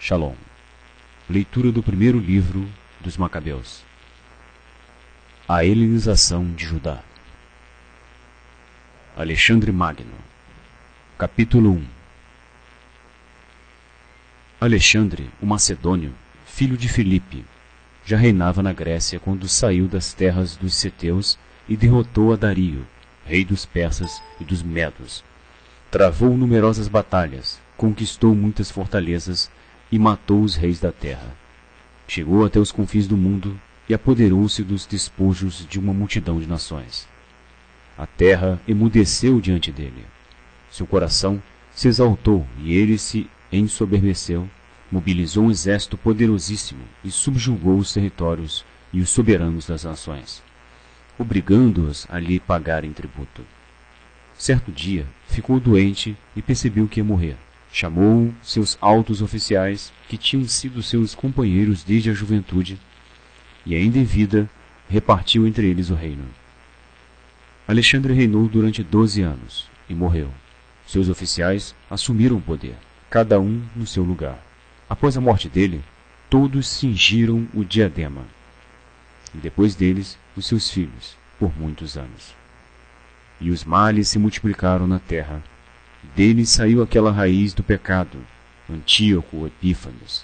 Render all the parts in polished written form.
Shalom. Leitura do primeiro livro dos Macabeus. A helenização de Judá. Alexandre Magno. Capítulo 1. Alexandre, o macedônio, filho de Filipe, já reinava na Grécia quando saiu das terras dos Ceteus e derrotou a Dario, rei dos persas e dos medos. Travou numerosas batalhas, conquistou muitas fortalezas e matou os reis da terra. Chegou até os confins do mundo e apoderou-se dos despojos de uma multidão de nações. A terra emudeceu diante dele. Seu coração se exaltou e ele se ensoberbeceu, mobilizou um exército poderosíssimo e subjugou os territórios e os soberanos das nações, obrigando-os a lhe pagarem tributo. Certo dia, ficou doente e percebeu que ia morrer. Chamou seus altos oficiais, que tinham sido seus companheiros desde a juventude, e ainda em vida repartiu entre eles o reino. Alexandre reinou durante 12 anos e morreu. Seus oficiais assumiram o poder, cada um no seu lugar. Após a morte dele, todos cingiram o diadema, e depois deles, os seus filhos, por muitos anos. E os males se multiplicaram na terra. Dele saiu aquela raiz do pecado, Antíoco Epífanes,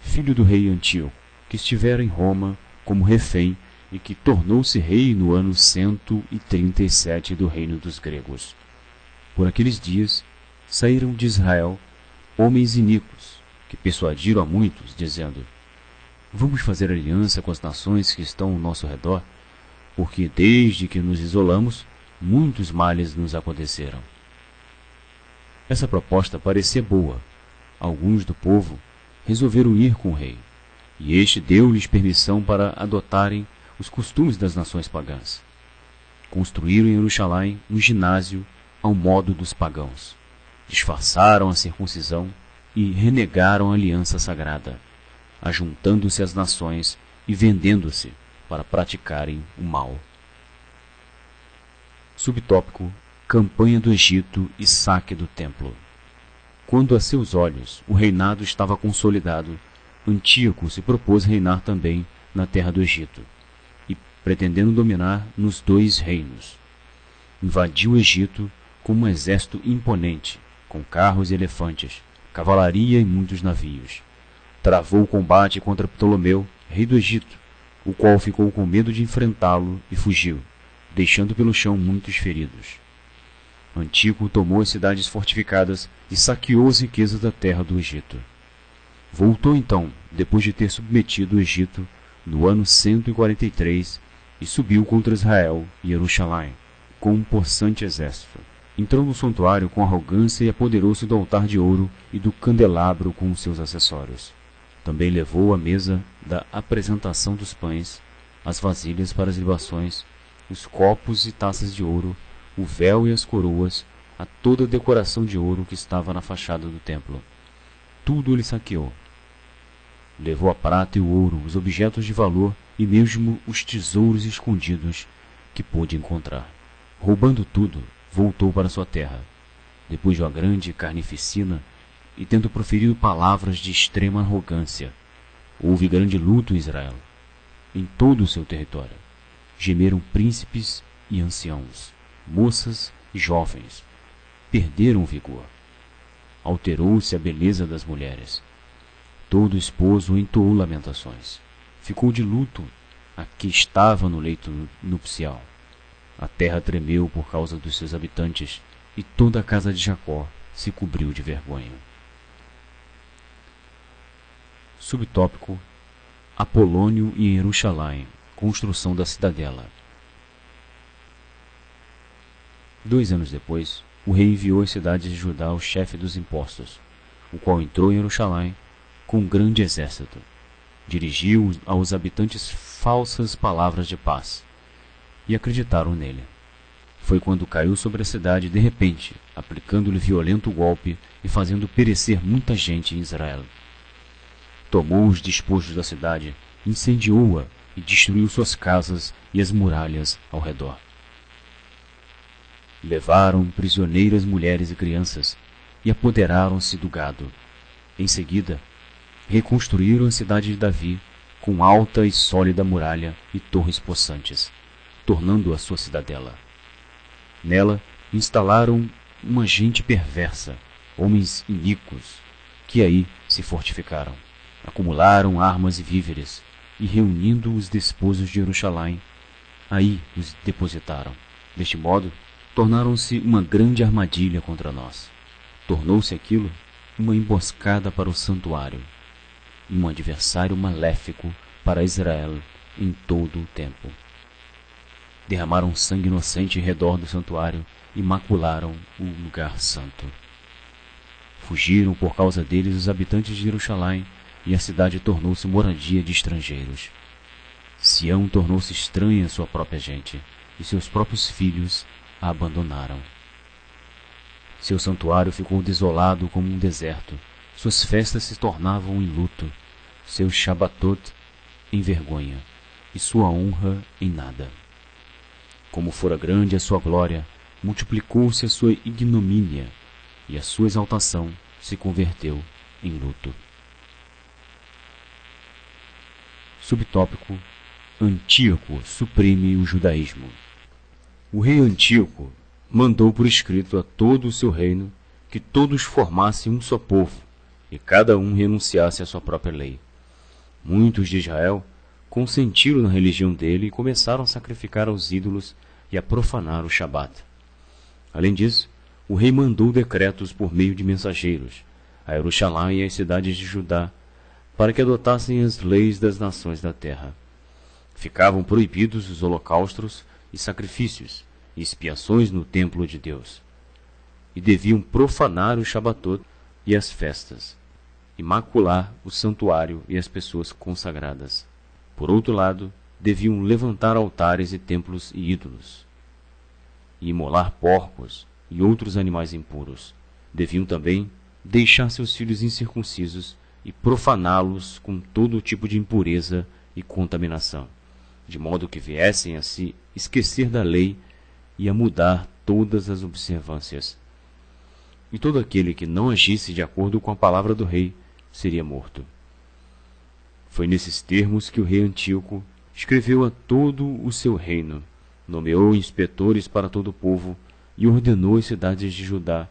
filho do rei Antíoco, que estivera em Roma como refém e que tornou-se rei no ano 137 do reino dos gregos. Por aqueles dias saíram de Israel homens iníquos, que persuadiram a muitos, dizendo: vamos fazer aliança com as nações que estão ao nosso redor, porque desde que nos isolamos, muitos males nos aconteceram. Essa proposta parecia boa. Alguns do povo resolveram ir com o rei, e este deu-lhes permissão para adotarem os costumes das nações pagãs. Construíram em Jerusalém um ginásio ao modo dos pagãos. Disfarçaram a circuncisão e renegaram a aliança sagrada, ajuntando-se às nações e vendendo-se para praticarem o mal. Subtópico: Campanha do Egito e saque do templo. Quando a seus olhos o reinado estava consolidado, Antíoco se propôs reinar também na terra do Egito, e pretendendo dominar nos dois reinos. Invadiu o Egito com um exército imponente, com carros e elefantes, cavalaria e muitos navios. Travou o combate contra Ptolomeu, rei do Egito, o qual ficou com medo de enfrentá-lo e fugiu, deixando pelo chão muitos feridos. Antíoco tomou as cidades fortificadas e saqueou as riquezas da terra do Egito. Voltou então, depois de ter submetido o Egito, no ano 143, e subiu contra Israel e Jerusalém, com um possante exército. Entrou no santuário com arrogância e apoderou-se do altar de ouro e do candelabro com os seus acessórios. Também levou a mesa da apresentação dos pães, as vasilhas para as libações, os copos e taças de ouro, o véu e as coroas, a toda a decoração de ouro que estava na fachada do templo. Tudo ele saqueou. Levou a prata e o ouro, os objetos de valor e mesmo os tesouros escondidos que pôde encontrar. Roubando tudo, voltou para sua terra, depois de uma grande carnificina e tendo proferido palavras de extrema arrogância. Houve grande luto em Israel, em todo o seu território. Gemeram príncipes e anciãos, moças e jovens. Perderam o vigor. Alterou-se a beleza das mulheres. Todo esposo entoou lamentações. Ficou de luto a que estava no leito nupcial. A terra tremeu por causa dos seus habitantes, e toda a casa de Jacó se cobriu de vergonha. Subtópico: Apolônio em Jerusalém, construção da cidadela. 2 anos depois, o rei enviou às cidades de Judá o chefe dos impostos, o qual entrou em Jerusalém com um grande exército. Dirigiu aos habitantes falsas palavras de paz, e acreditaram nele. Foi quando caiu sobre a cidade de repente, aplicando-lhe violento golpe e fazendo perecer muita gente em Israel. Tomou os despojos da cidade, incendiou-a e destruiu suas casas e as muralhas ao redor. Levaram prisioneiras mulheres e crianças e apoderaram-se do gado. Em seguida, reconstruíram a cidade de Davi com alta e sólida muralha e torres possantes, tornando-a sua cidadela. Nela instalaram uma gente perversa, homens iníquos, que aí se fortificaram, acumularam armas e víveres, e reunindo os despojos de Jerusalém, aí os depositaram. Deste modo, tornaram-se uma grande armadilha contra nós. Tornou-se aquilo uma emboscada para o santuário, e um adversário maléfico para Israel em todo o tempo. Derramaram sangue inocente em redor do santuário e macularam o lugar santo. Fugiram por causa deles os habitantes de Jerusalém, e a cidade tornou-se moradia de estrangeiros. Sião tornou-se estranha à sua própria gente, e seus próprios filhos a abandonaram. Seu santuário ficou desolado como um deserto, suas festas se tornavam em luto, seu Shabatot em vergonha, e sua honra em nada. Como fora grande a sua glória, multiplicou-se a sua ignomínia, e a sua exaltação se converteu em luto. Subtópico: Antíoco suprime o judaísmo. O rei Antíoco mandou por escrito a todo o seu reino que todos formassem um só povo, e cada um renunciasse à sua própria lei. Muitos de Israel consentiram na religião dele e começaram a sacrificar aos ídolos e a profanar o Shabat. Além disso, o rei mandou decretos por meio de mensageiros a Jerusalém e às cidades de Judá, para que adotassem as leis das nações da terra. Ficavam proibidos os holocaustos e sacrifícios e expiações no templo de Deus, e deviam profanar o Shabatot e as festas, e macular o santuário e as pessoas consagradas. Por outro lado, deviam levantar altares e templos e ídolos, e imolar porcos e outros animais impuros. Deviam também deixar seus filhos incircuncisos e profaná-los com todo tipo de impureza e contaminação, de modo que viessem a se esquecer da lei e a mudar todas as observâncias. E todo aquele que não agisse de acordo com a palavra do rei seria morto. Foi nesses termos que o rei Antíoco escreveu a todo o seu reino, nomeou inspetores para todo o povo e ordenou às cidades de Judá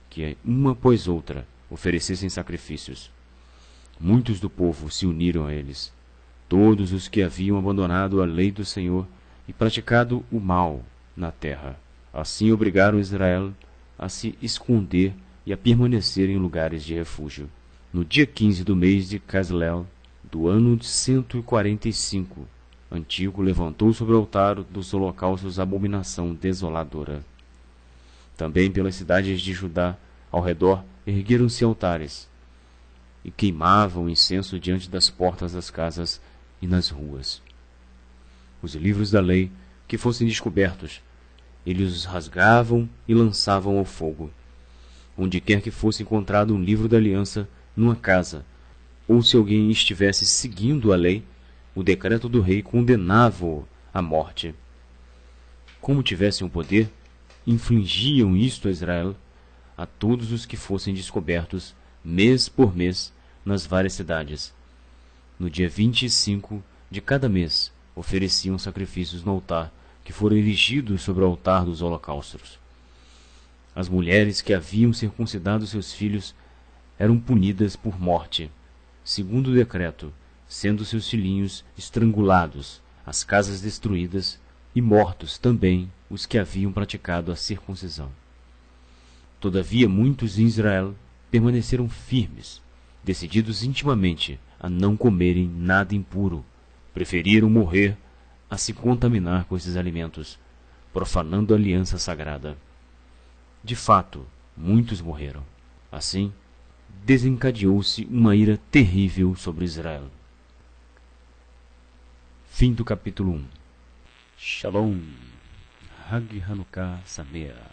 que, uma após outra, oferecessem sacrifícios. Muitos do povo se uniram a eles, todos os que haviam abandonado a lei do Senhor e praticado o mal na terra. Assim obrigaram Israel a se esconder e a permanecer em lugares de refúgio. No dia 15 do mês de Caslel, do ano de 145, Antíoco levantou sobre o altar dos holocaustos a abominação desoladora. Também pelas cidades de Judá ao redor ergueram-se altares, e queimavam incenso diante das portas das casas e nas ruas. Os livros da lei que fossem descobertos, eles os rasgavam e lançavam ao fogo. Onde quer que fosse encontrado um livro da aliança numa casa, ou se alguém estivesse seguindo a lei, o decreto do rei condenava-o à morte. Como tivessem o poder, infligiam isto a Israel, a todos os que fossem descobertos, mês por mês, nas várias cidades. No dia 25 de cada mês, ofereciam sacrifícios no altar, que foram erigidos sobre o altar dos holocaustos. As mulheres que haviam circuncidado seus filhos eram punidas por morte, segundo o decreto, sendo seus filhinhos estrangulados, as casas destruídas, e mortos também os que haviam praticado a circuncisão. Todavia muitos em Israel permaneceram firmes, decididos intimamente a não comerem nada impuro. Preferiram morrer a se contaminar com esses alimentos, profanando a aliança sagrada. De fato, muitos morreram. Assim, desencadeou-se uma ira terrível sobre Israel. Fim do capítulo 1. Shalom. Hag Hanukkah Sameach.